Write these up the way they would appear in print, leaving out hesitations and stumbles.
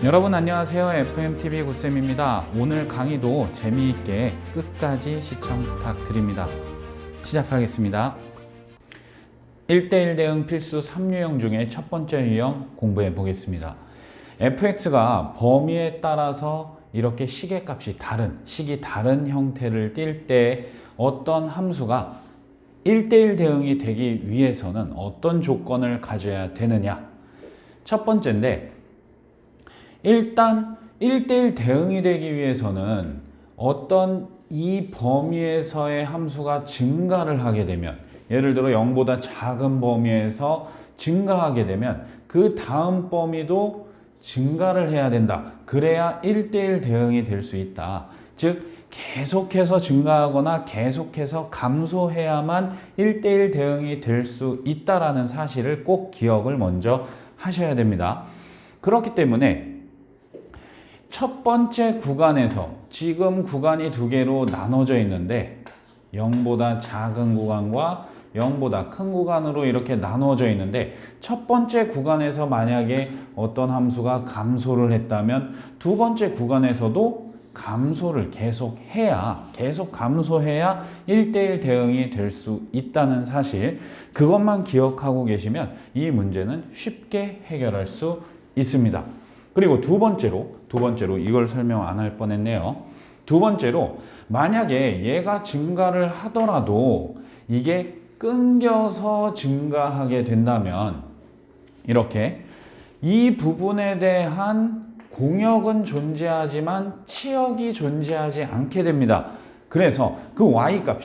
여러분 안녕하세요. FMTV 굿쌤입니다. 오늘 강의도 재미있게 끝까지 시청 부탁드립니다. 시작하겠습니다. 1대1 대응 필수 3유형 중에 첫 번째 유형 공부해 보겠습니다. fx가 범위에 따라서 이렇게 시계값이 식이 다른 형태를 띌 때 어떤 함수가 1대1 대응이 되기 위해서는 어떤 조건을 가져야 되느냐. 첫 번째인데, 일단 1대1 대응이 되기 위해서는 어떤 이 범위에서의 함수가 증가를 하게 되면, 예를 들어 0보다 작은 범위에서 증가하게 되면 그 다음 범위도 증가를 해야 된다. 그래야 1대1 대응이 될 수 있다. 즉 계속해서 증가하거나 계속해서 감소해야만 1대1 대응이 될 수 있다라는 사실을 꼭 기억을 먼저 하셔야 됩니다. 그렇기 때문에 첫 번째 구간에서 지금 구간이 두 개로 나눠져 있는데 0보다 작은 구간과 0보다 큰 구간으로 이렇게 나눠져 있는데, 첫 번째 구간에서 만약에 어떤 함수가 감소를 했다면 두 번째 구간에서도 감소를 계속 감소해야 1대1 대응이 될 수 있다는 사실, 그것만 기억하고 계시면 이 문제는 쉽게 해결할 수 있습니다. 그리고 두 번째로 이걸 설명 안 할 뻔했네요. 두 번째로, 만약에 얘가 증가를 하더라도 이게 끊겨서 증가하게 된다면 이렇게 이 부분에 대한 공역은 존재하지만 치역이 존재하지 않게 됩니다. 그래서 그 y값,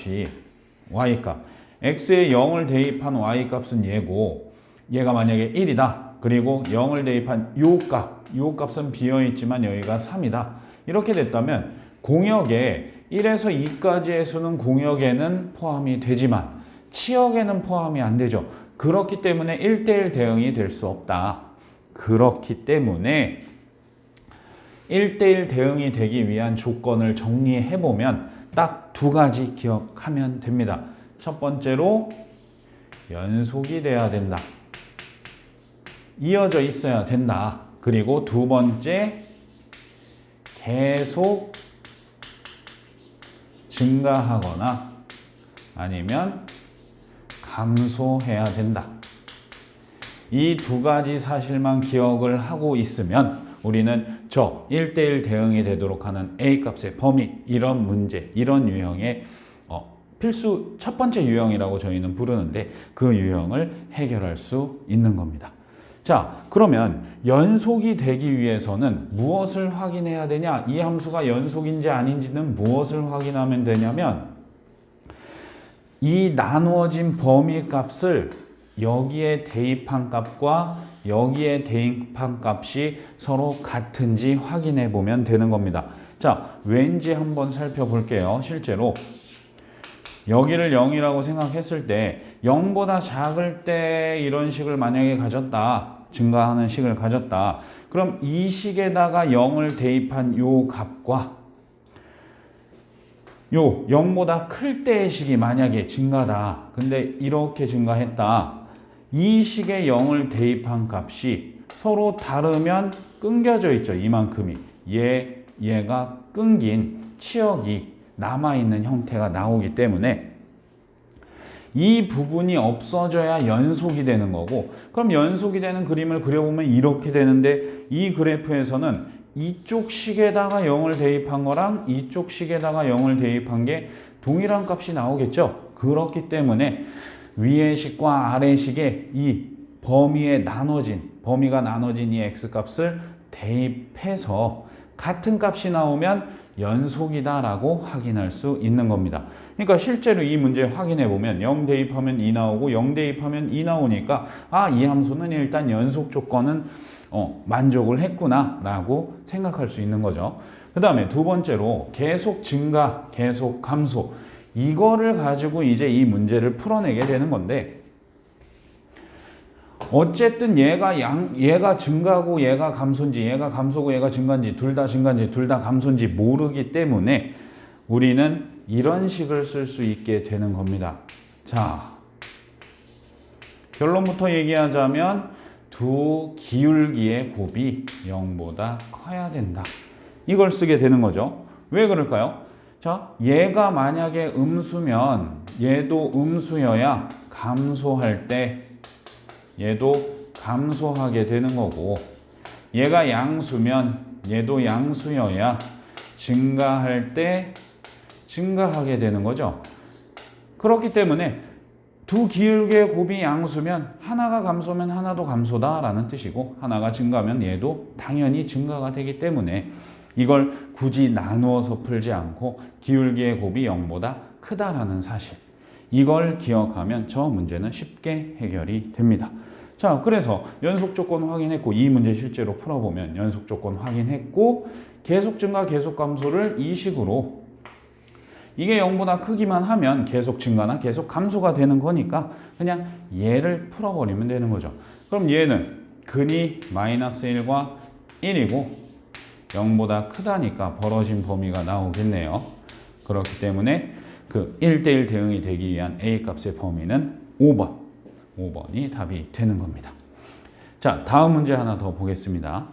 x에 0을 대입한 y값은 얘고, 얘가 만약에 1이다. 그리고 0을 대입한 요 값은 비어있지만 여기가 3이다. 이렇게 됐다면 공역에 1에서 2까지의 수는 공역에는 포함이 되지만 치역에는 포함이 안 되죠. 그렇기 때문에 1대1 대응이 될 수 없다. 그렇기 때문에 1대1 대응이 되기 위한 조건을 정리해보면 딱 두 가지 기억하면 됩니다. 첫 번째로 연속이 돼야 된다. 이어져 있어야 된다. 그리고 두 번째, 계속 증가하거나 아니면 감소해야 된다. 이 두 가지 사실만 기억을 하고 있으면 우리는 저 1대1 대응이 되도록 하는 A값의 범위, 이런 문제, 이런 유형의 필수 첫 번째 유형이라고 저희는 부르는데 그 유형을 해결할 수 있는 겁니다. 자, 그러면 연속이 되기 위해서는 무엇을 확인해야 되냐? 이 함수가 연속인지 아닌지는 무엇을 확인하면 되냐면, 이 나누어진 범위 값을 여기에 대입한 값과 여기에 대입한 값이 서로 같은지 확인해 보면 되는 겁니다. 자, 왠지 한번 살펴볼게요. 실제로 여기를 0이라고 생각했을 때 0보다 작을 때 이런 식을 만약에 가졌다. 증가하는 식을 가졌다. 그럼 이 식에다가 0을 대입한 요 값과 요 0보다 클 때의 식이 만약에 증가다. 근데 이렇게 증가했다. 이 식에 0을 대입한 값이 서로 다르면 끊겨져 있죠. 이만큼이. 얘가 끊긴 치역이 남아있는 형태가 나오기 때문에 이 부분이 없어져야 연속이 되는 거고, 그럼 연속이 되는 그림을 그려보면 이렇게 되는데, 이 그래프에서는 이쪽 식에다가 0을 대입한 거랑 이쪽 식에다가 0을 대입한 게 동일한 값이 나오겠죠. 그렇기 때문에 위의 식과 아래 식의 이 범위가 나눠진 이 x값을 대입해서 같은 값이 나오면 연속이다 라고 확인할 수 있는 겁니다. 그러니까 실제로 이 문제 확인해 보면 0 대입하면 2 나오고 0 대입하면 2 나오니까 이 함수는 일단 연속 조건은 만족을 했구나 라고 생각할 수 있는 거죠. 그 다음에 두 번째로 계속 증가, 계속 감소, 이거를 가지고 이제 이 문제를 풀어내게 되는 건데, 어쨌든 얘가 증가고 얘가 감소인지, 얘가 감소고 얘가 증가인지, 둘 다 증가인지 둘 다 감소인지 모르기 때문에 우리는 이런 식을 쓸 수 있게 되는 겁니다. 자, 결론부터 얘기하자면 두 기울기의 곱이 0보다 커야 된다. 이걸 쓰게 되는 거죠. 왜 그럴까요? 자, 얘가 만약에 음수면 얘도 음수여야 감소할 때 얘도 감소하게 되는 거고, 얘가 양수면 얘도 양수여야 증가할 때 증가하게 되는 거죠. 그렇기 때문에 두 기울기의 곱이 양수면 하나가 감소면 하나도 감소다라는 뜻이고, 하나가 증가하면 얘도 당연히 증가가 되기 때문에 이걸 굳이 나누어서 풀지 않고 기울기의 곱이 0보다 크다라는 사실, 이걸 기억하면 저 문제는 쉽게 해결이 됩니다. 자, 그래서 연속 조건 확인했고, 이 문제 실제로 풀어보면 연속 조건 확인했고, 계속 증가 계속 감소를 이 식으로, 이게 0보다 크기만 하면 계속 증가나 계속 감소가 되는 거니까 그냥 얘를 풀어버리면 되는 거죠. 그럼 얘는 근이 마이너스 1과 1이고 0보다 크다니까 벌어진 범위가 나오겠네요. 그렇기 때문에 그 1대1 대응이 되기 위한 A 값의 범위는 5번이 답이 되는 겁니다. 자, 다음 문제 하나 더 보겠습니다.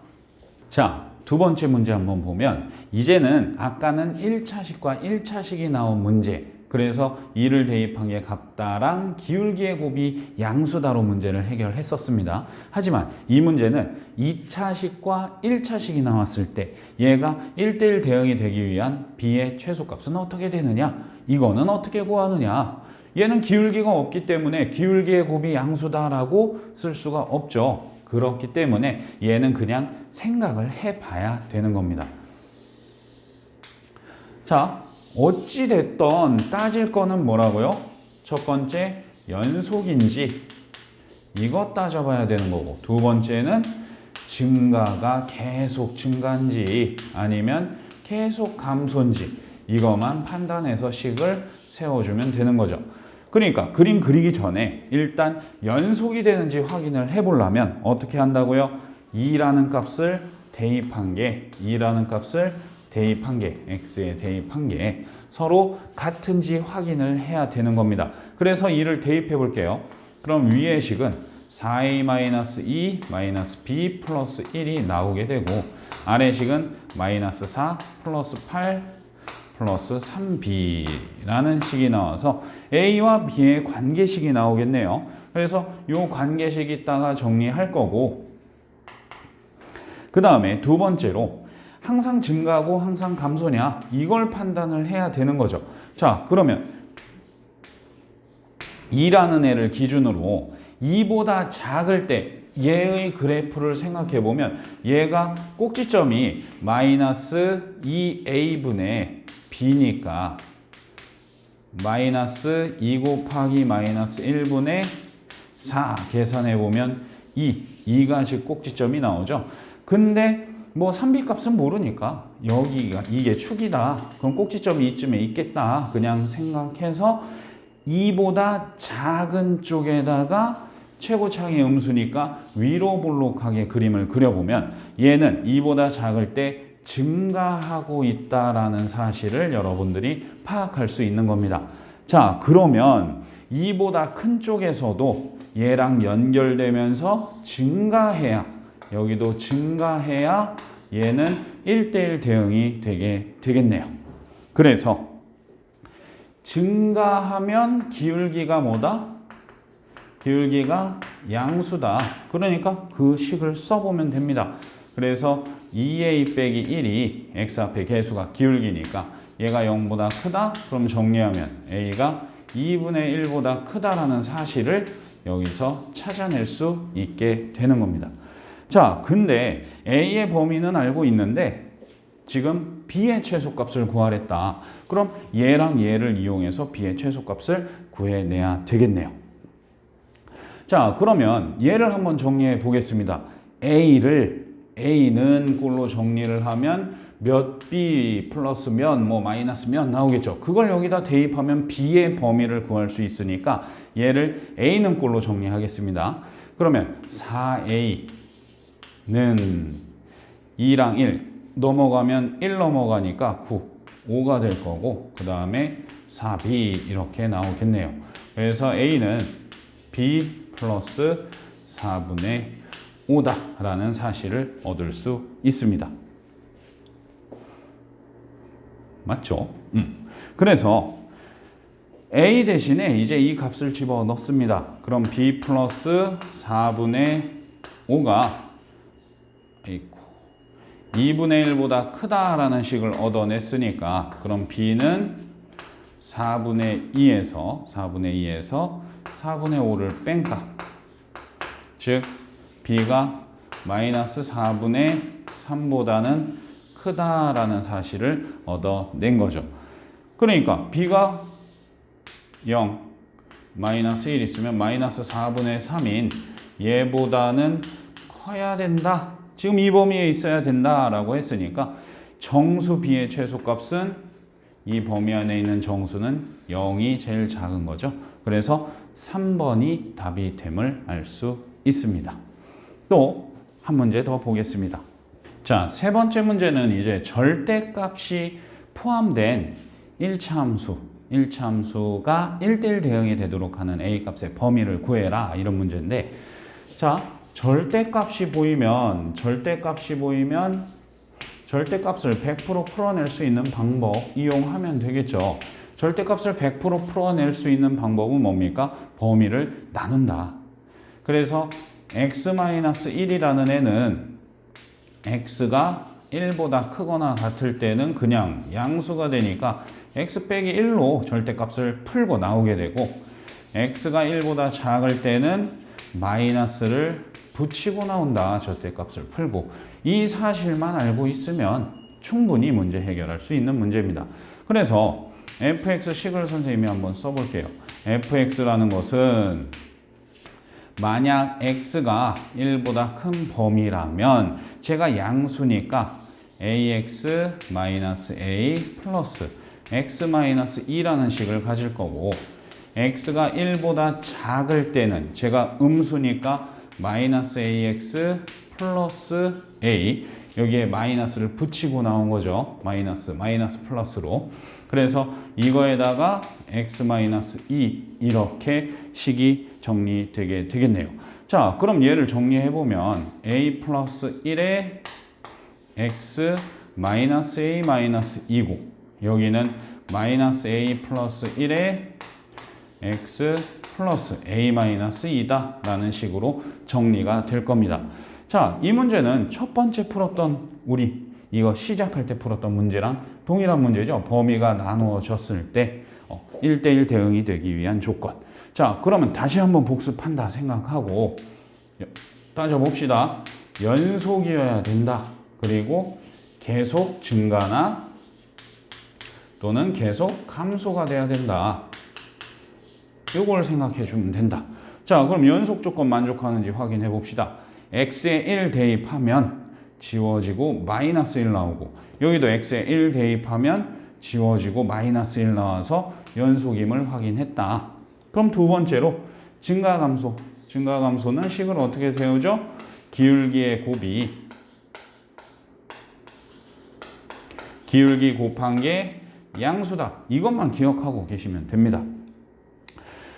자, 두 번째 문제 한번 보면, 이제는 아까는 1차식과 1차식이 나온 문제, 그래서 2를 대입한 게 같다랑 기울기의 곱이 양수다로 문제를 해결했었습니다. 하지만 이 문제는 2차식과 1차식이 나왔을 때 얘가 1대1 대응이 되기 위한 B의 최소값은 어떻게 되느냐? 이거는 어떻게 구하느냐? 얘는 기울기가 없기 때문에 기울기의 곱이 양수다라고 쓸 수가 없죠. 그렇기 때문에 얘는 그냥 생각을 해봐야 되는 겁니다. 자, 어찌됐던 따질 거는 뭐라고요? 첫 번째, 연속인지 이거 따져봐야 되는 거고, 두 번째는 증가가 계속 증가인지 아니면 계속 감소인지 이것만 판단해서 식을 세워주면 되는 거죠. 그러니까 그림 그리기 전에 일단 연속이 되는지 확인을 해보려면 어떻게 한다고요? 2라는 값을 대입한 게, 2라는 값을 대입한 게, x에 대입한 게 서로 같은지 확인을 해야 되는 겁니다. 그래서 2를 대입해 볼게요. 그럼 위의 식은 4a-2 b 플러스 1이 나오게 되고, 아래 식은 -4 플러스 8 플러스 3b라는 식이 나와서 a와 b의 관계식이 나오겠네요. 그래서 이 관계식 있다가 정리할 거고, 그 다음에 두 번째로 항상 증가하고 항상 감소냐 이걸 판단을 해야 되는 거죠. 자, 그러면 2라는 애를 기준으로 2보다 작을 때 얘의 그래프를 생각해 보면 얘가 꼭지점이 -2a분의 b니까 -2 곱하기 -1분의 4 계산해 보면 2가 즉 꼭지점이 나오죠. 근데 뭐 3b 값은 모르니까 여기가 이게 축이다. 그럼 꼭지점이 이쯤에 있겠다. 그냥 생각해서 2보다 작은 쪽에다가 최고차항이 음수니까 위로 볼록하게 그림을 그려보면 얘는 2보다 작을 때 증가하고 있다라는 사실을 여러분들이 파악할 수 있는 겁니다. 자, 그러면 2보다 큰 쪽에서도 얘랑 연결되면서 증가해야, 여기도 증가해야 얘는 1대1 대응이 되겠네요. 그래서 증가하면 기울기가 뭐다? 기울기가 양수다. 그러니까 그 식을 써보면 됩니다. 그래서 2a 빼기 1이 x 앞에 계수가 기울기니까 얘가 0보다 크다? 그럼 정리하면 a가 2분의 1보다 크다라는 사실을 여기서 찾아낼 수 있게 되는 겁니다. 자, 근데 a의 범위는 알고 있는데 지금 b의 최소값을 구하랬다. 그럼 얘랑 얘를 이용해서 b의 최소값을 구해내야 되겠네요. 자, 그러면 얘를 한번 정리해 보겠습니다. A는 꼴로 정리를 하면 몇 B 플러스 몇, 뭐 마이너스 몇 나오겠죠. 그걸 여기다 대입하면 B의 범위를 구할 수 있으니까 얘를 A는 꼴로 정리하겠습니다. 그러면 4A는 2랑 1 넘어가면 1 넘어가니까 9, 5가 될 거고, 그 다음에 4B 이렇게 나오겠네요. 그래서 A는 B 플러스 4분의 5다 라는 사실을 얻을 수 있습니다. 맞죠? 그래서 a 대신에 이제 이 값을 집어넣습니다. 그럼 b 플러스 4분의 5가 2분의 1보다 크다라는 식을 얻어냈으니까 그럼 b는 4분의 2에서 4분의 5를 뺀 값, 즉 b가 마이너스 4분의 3보다는 크다라는 사실을 얻어낸 거죠. 그러니까 b가 0, 마이너스 1 있으면 마이너스 4분의 3인 얘보다는 커야 된다. 지금 이 범위에 있어야 된다라고 했으니까 정수 b의 최소값은 이 범위 안에 있는 정수는 0이 제일 작은 거죠. 그래서 3번이 답이 됨을 알 수 있습니다. 또 한 문제 더 보겠습니다. 자, 세 번째 문제는 이제 절대값이 포함된 1차함수가 1대1 대응이 되도록 하는 A값의 범위를 구해라 이런 문제인데, 자, 절대값이 보이면 절대값을 100% 풀어낼 수 있는 방법 이용하면 되겠죠. 절대값을 100% 풀어낼 수 있는 방법은 뭡니까? 범위를 나눈다. 그래서 x-1이라는 애는 x가 1보다 크거나 같을 때는 그냥 양수가 되니까 x 빼기 1로 절대값을 풀고 나오게 되고, x가 1보다 작을 때는 마이너스를 붙이고 나온다. 절대값을 풀고. 이 사실만 알고 있으면 충분히 문제 해결할 수 있는 문제입니다. 그래서 fx식을 선생님이 한번 써볼게요. fx라는 것은 만약 x가 1보다 큰 범위라면 제가 양수니까 ax-a 플러스 x-2라는 식을 가질 거고, x가 1보다 작을 때는 제가 음수니까 마이너스 ax 플러스 a, 여기에 마이너스를 붙이고 나온 거죠. 마이너스 플러스로. 그래서 이거에다가 x-2 이렇게 식이 정리되게 되겠네요. 자, 그럼 얘를 정리해보면 a 플러스 1에 x-a-2고 여기는 마이너스 a 플러스 1에 x 플러스 a-2다 라는 식으로 정리가 될 겁니다. 자, 이 문제는 첫 번째 풀었던 우리 이거 시작할 때 풀었던 문제랑 동일한 문제죠. 범위가 나누어졌을 때 1대1 대응이 되기 위한 조건. 자, 그러면 다시 한번 복습한다 생각하고 따져봅시다. 연속이어야 된다. 그리고 계속 증가나 또는 계속 감소가 돼야 된다. 이걸 생각해 주면 된다. 자, 그럼 연속 조건 만족하는지 확인해 봅시다. x에 1 대입하면 지워지고 마이너스 1 나오고, 여기도 x에 1 대입하면 지워지고 마이너스 1 나와서 연속임을 확인했다. 그럼 두 번째로 증가감소. 증가감소는 식을 어떻게 세우죠? 기울기의 곱이 기울기 곱한 게 양수다. 이것만 기억하고 계시면 됩니다.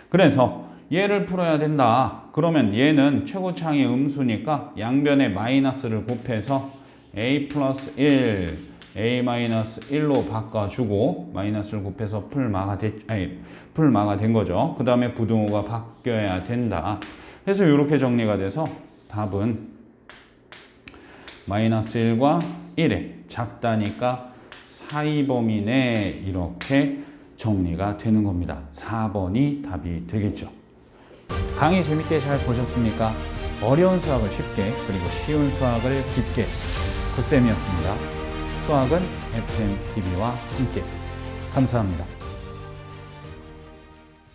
그래서 얘를 풀어야 된다. 그러면 얘는 최고차항이 음수니까 양변에 마이너스를 곱해서 a 플러스 1, a 마이너스 1로 바꿔주고 마이너스를 곱해서 풀마가 된 거죠. 그 다음에 부등호가 바뀌어야 된다. 그래서 이렇게 정리가 돼서 답은 마이너스 1과 1에 작다니까 사이 범위 내 이렇게 정리가 되는 겁니다. 4번이 답이 되겠죠. 강의 재밌게 잘 보셨습니까? 어려운 수학을 쉽게, 그리고 쉬운 수학을 깊게, 굿쌤이었습니다. 수학은 FMTV와 함께. 감사합니다.